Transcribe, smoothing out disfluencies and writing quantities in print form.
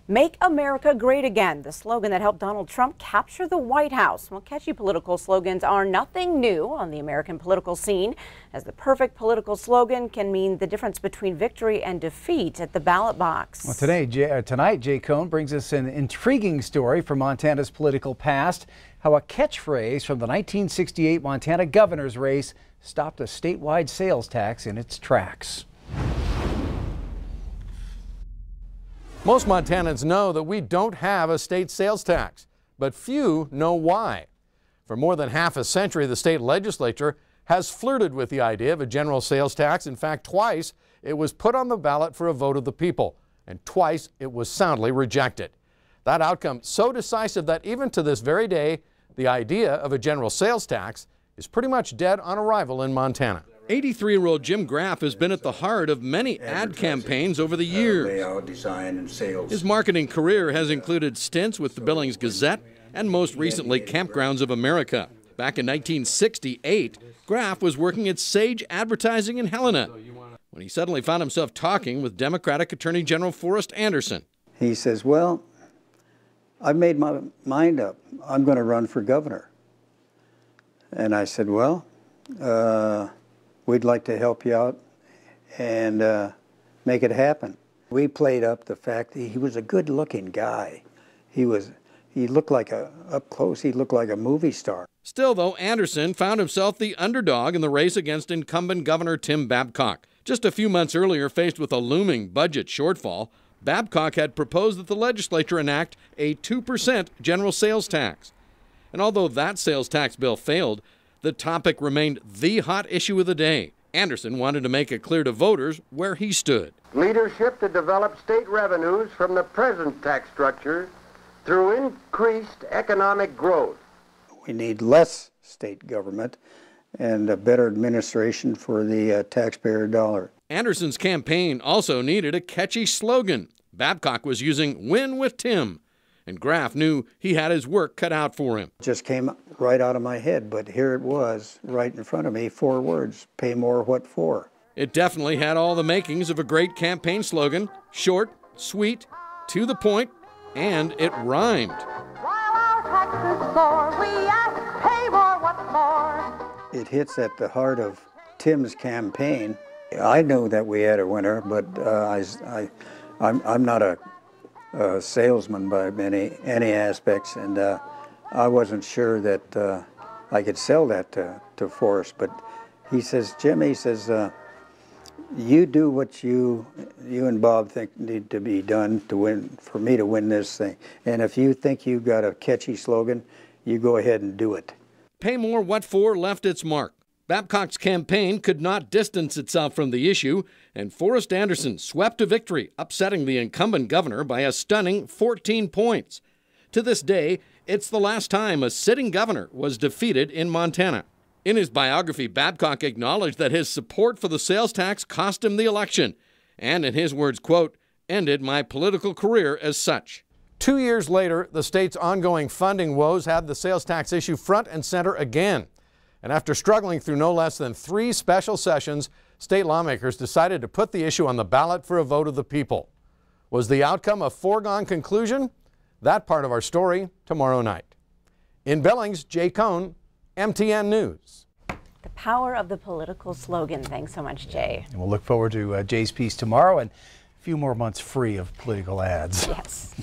Make America Great Again, the slogan that helped Donald Trump capture the White House. Well, catchy political slogans are nothing new on the American political scene, as the perfect political slogan can mean the difference between victory and defeat at the ballot box. Well, tonight, Jay Cohn brings us an intriguing story from Montana's political past, how a catchphrase from the 1968 Montana governor's race stopped a statewide sales tax in its tracks. Most Montanans know that we don't have a state sales tax, but few know why. For more than half a century, the state legislature has flirted with the idea of a general sales tax. In fact, twice it was put on the ballot for a vote of the people, and twice it was soundly rejected. That outcome so decisive that even to this very day, the idea of a general sales tax is pretty much dead on arrival in Montana. 83-year-old Jim Graff has been at the heart of many ad campaigns over the years. Layout, design, and sales. His marketing career has included stints with the Billings Gazette and most recently Campgrounds of America. Back in 1968, Graff was working at Sage Advertising in Helena when he suddenly found himself talking with Democratic Attorney General Forrest Anderson. He says, well, I've made my mind up. I'm going to run for governor. And I said, well, we'd like to help you out and make it happen. We played up the fact that he was a good-looking guy. He looked like up close, he looked like a movie star. Still, though, Anderson found himself the underdog in the race against incumbent Governor Tim Babcock. Just a few months earlier, faced with a looming budget shortfall, Babcock had proposed that the legislature enact a 2% general sales tax. And although that sales tax bill failed, the topic remained the hot issue of the day. Anderson wanted to make it clear to voters where he stood. Leadership to develop state revenues from the present tax structure through increased economic growth. We need less state government and a better administration for the taxpayer dollar. Anderson's campaign also needed a catchy slogan. Babcock was using "Win with Tim," and Graff knew he had his work cut out for him. Just came right out of my head, but here it was right in front of me, 4 words, pay more, what for? It definitely had all the makings of a great campaign slogan: short, sweet, to the point, and it rhymed. While our taxes soar, we ask, pay more, what for? It hits at the heart of Tim's campaign. I knew that we had a winner, but I'm not a salesman by any aspects, and I wasn't sure that I could sell that to Forrest. But he says, Jim, he says, you do what you and Bob think need to be done to win, for me to win this thing. And if you think you've got a catchy slogan, you go ahead and do it. Pay more, what for left its mark. Babcock's campaign could not distance itself from the issue, and Forrest Anderson swept to victory, upsetting the incumbent governor by a stunning 14 points. To this day, it's the last time a sitting governor was defeated in Montana. In his biography, Babcock acknowledged that his support for the sales tax cost him the election, and in his words, quote, ended my political career as such. 2 years later, the state's ongoing funding woes had the sales tax issue front and center again. And after struggling through no less than 3 special sessions, state lawmakers decided to put the issue on the ballot for a vote of the people. Was the outcome a foregone conclusion? That part of our story tomorrow night. In Billings, Jay Cohn, MTN News. The power of the political slogan. Thanks so much, Jay. And we'll look forward to Jay's piece tomorrow and a few more months free of political ads. Yes.